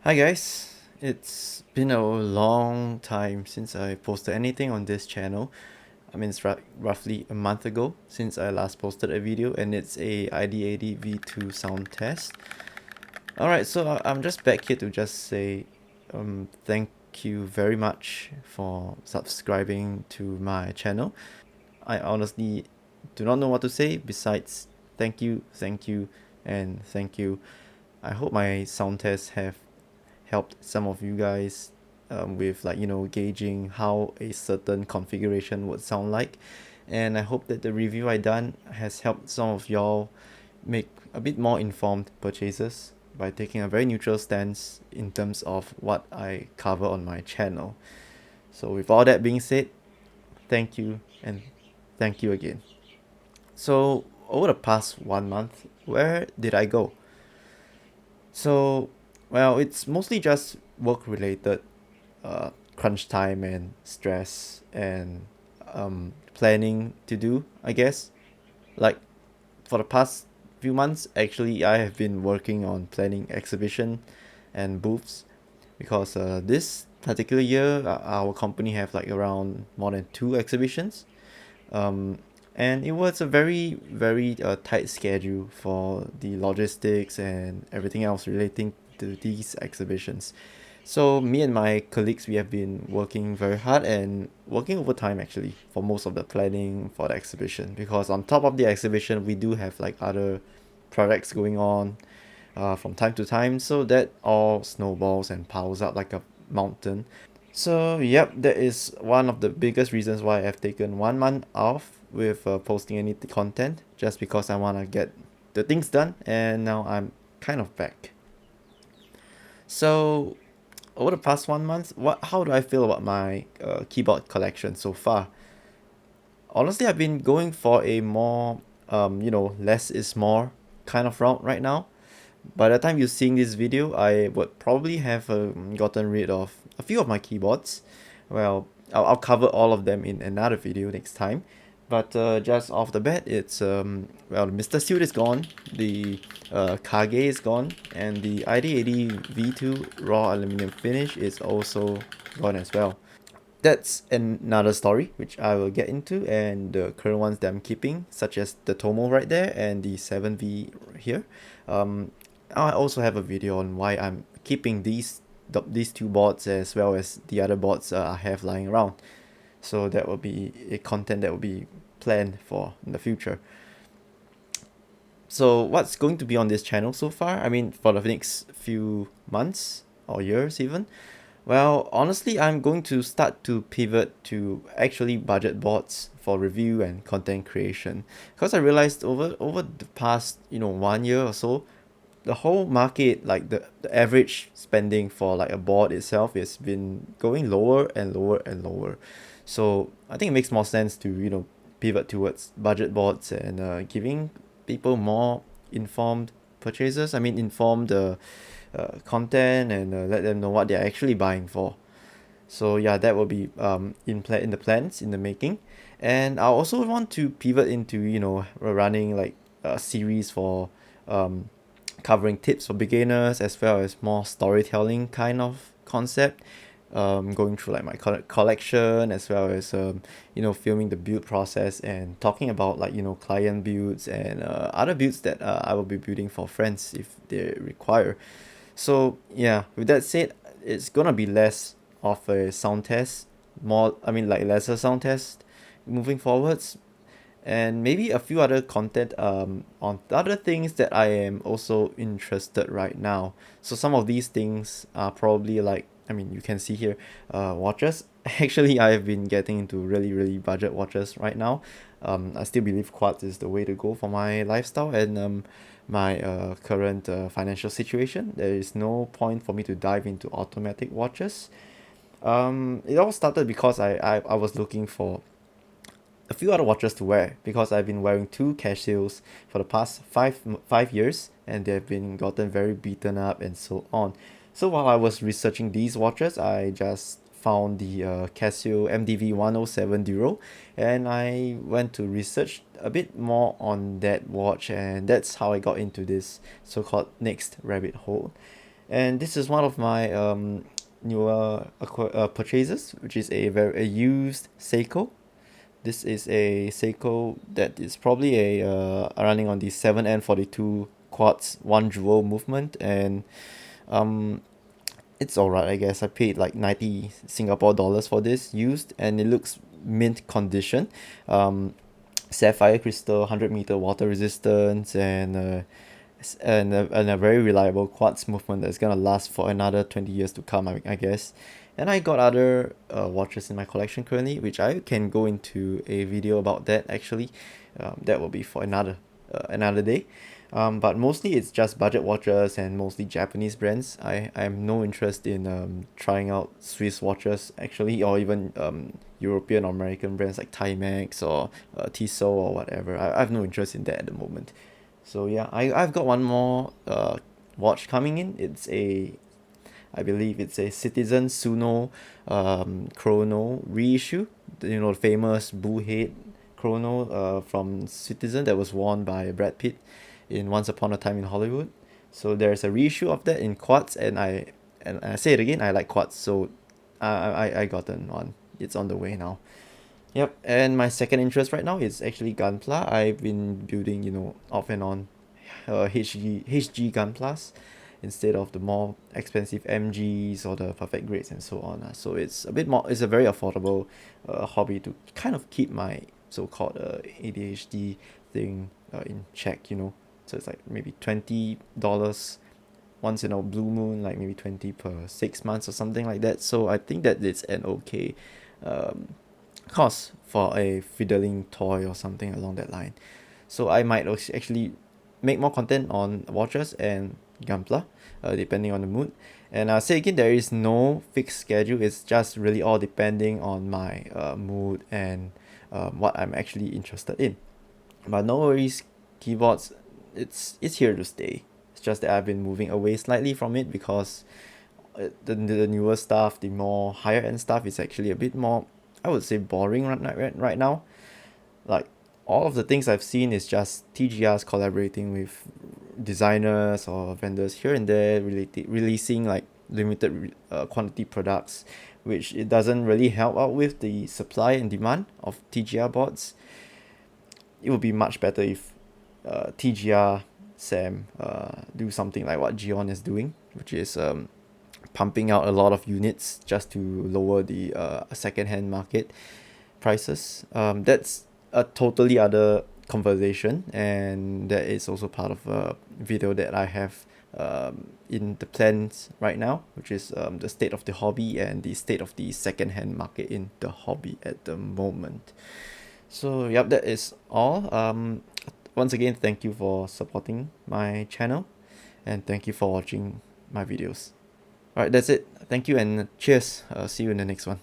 Hi guys, it's been a long time since I posted anything on this channel. I mean, it's roughly a month ago since I last posted a video, and it's a ID80 V2 sound test. Alright, so I'm just back here to just say thank you very much for subscribing to my channel. I honestly do not know what to say besides thank you, and thank you. I hope my sound tests have helped some of you guys with gauging how a certain configuration would sound like, and I hope that the review I done has helped some of y'all make a bit more informed purchases by taking a very neutral stance in terms of what I cover on my channel. So with all that being said, thank you, and thank you again. So over the past 1 month, where did I go? So, well, it's mostly just work related, crunch time and stress and planning to do, I guess. Like for the past few months, actually, I have been working on planning exhibition and booths because this particular year, our company have like around more than two exhibitions. Um, and it was a very tight schedule for the logistics and everything else relating to these exhibitions. So me and my colleagues, we have been working very hard and working overtime actually for most of the planning for the exhibition, because on top of the exhibition we do have like other projects going on from time to time, so that all snowballs and piles up like a mountain. So, yep, that is one of the biggest reasons why I've taken 1 month off with posting any content, just because I want to get the things done, and now I'm kind of back. So, over the past 1 month, how do I feel about my keyboard collection so far? Honestly, I've been going for a more, less is more kind of route right now. By the time you're seeing this video, I would probably have gotten rid of a few of my keyboards. Well, I'll cover all of them in another video next time. But just off the bat, it's well, Mr. Suit is gone, the Kage is gone, and the ID80 V2 raw aluminum finish is also gone as well. That's another story which I will get into, and the current ones that I'm keeping, such as the Tomo right there and the 7V here. Um, I also have a video on why I'm keeping these two boards as well as the other boards I have lying around. So that will be a content that will be planned for in the future. So what's going to be on this channel so far? I mean, for the next few months or years even. Well, honestly, I'm going to start to pivot to actually budget boards for review and content creation, because I realized over the past 1 year or so, the whole market, like the average spending for like a board itself, has been going lower and lower and lower. So I think it makes more sense to pivot towards budget boards and giving people more informed purchases. I mean, informed content, and let them know what they're actually buying for. So yeah, that will be in the plans in the making. And I also want to pivot into running like a series for um, covering tips for beginners, as well as more storytelling kind of concept, going through like my collection, as well as filming the build process and talking about like client builds and other builds that I will be building for friends if they require. So yeah, with that said, it's gonna be less of a sound test, more, I mean, like lesser sound test moving forwards, and maybe a few other content on other things that I am also interested right now. So some of these things are probably like, I mean, you can see here, watches. Actually, I have been getting into really budget watches right now. I still believe quartz is the way to go for my lifestyle and my current financial situation. There is no point for me to dive into automatic watches. It all started because I was looking for a few other watches to wear, because I've been wearing two Casios for the past five years, and they've been gotten very beaten up and so on. So while I was researching these watches, I just found the Casio MDV 107 Duro, and I went to research a bit more on that watch, and that's how I got into this so-called next rabbit hole. And this is one of my newer purchases, which is a used Seiko. This is a Seiko that is probably running on the 7N42 quartz one jewel movement, and um it's alright, I guess. I paid like 90 Singapore dollars for this used, and it looks mint condition. Um, sapphire crystal, 100-meter water resistance, and a very reliable quartz movement that's gonna last for another 20 years to come, I guess. And I got other watches in my collection currently, which I can go into a video about that actually. That will be for another day. But mostly it's just budget watches and mostly Japanese brands. I have no interest in trying out Swiss watches actually, or even European or American brands like Timex or Tissot or whatever. I have no interest in that at the moment. So yeah, I've got one more watch coming in. I believe it's a Citizen Suno chrono reissue. The famous bullhead chrono from Citizen that was worn by Brad Pitt in Once Upon a Time in Hollywood. So there's a reissue of that in quartz, and I say it again, I like quartz, so I gotten one. It's on the way now. Yep, and my second interest right now is actually Gunpla. I've been building, off and on HG Gunplas instead of the more expensive MGs or the perfect grades and so on. So it's a very affordable hobby to kind of keep my so-called ADHD thing in check. So it's like maybe $20 once in a blue moon, like maybe 20 per 6 months or something like that. So I think that it's an okay um, cost for a fiddling toy or something along that line. So I might actually make more content on watches and Gunpla, depending on the mood. And I'll say again, there is no fixed schedule. It's just really all depending on my mood and what I'm actually interested in. But no worries, keyboards, it's here to stay. It's just that I've been moving away slightly from it because the newer stuff, the more higher end stuff is actually a bit more, I would say, boring right now. Like all of the things I've seen is just TGRs collaborating with designers or vendors here and there, releasing like limited quantity products, which it doesn't really help out with the supply and demand of TGR boards. It would be much better if TGR Sam do something like what Geon is doing, which is pumping out a lot of units just to lower the second-hand market prices. That's a totally other conversation, and that is also part of a video that I have in the plans right now, which is the state of the hobby and the state of the second-hand market in the hobby at the moment. So yep, that is all. Once again, thank you for supporting my channel, and thank you for watching my videos. Alright, that's it. Thank you and cheers. See you in the next one.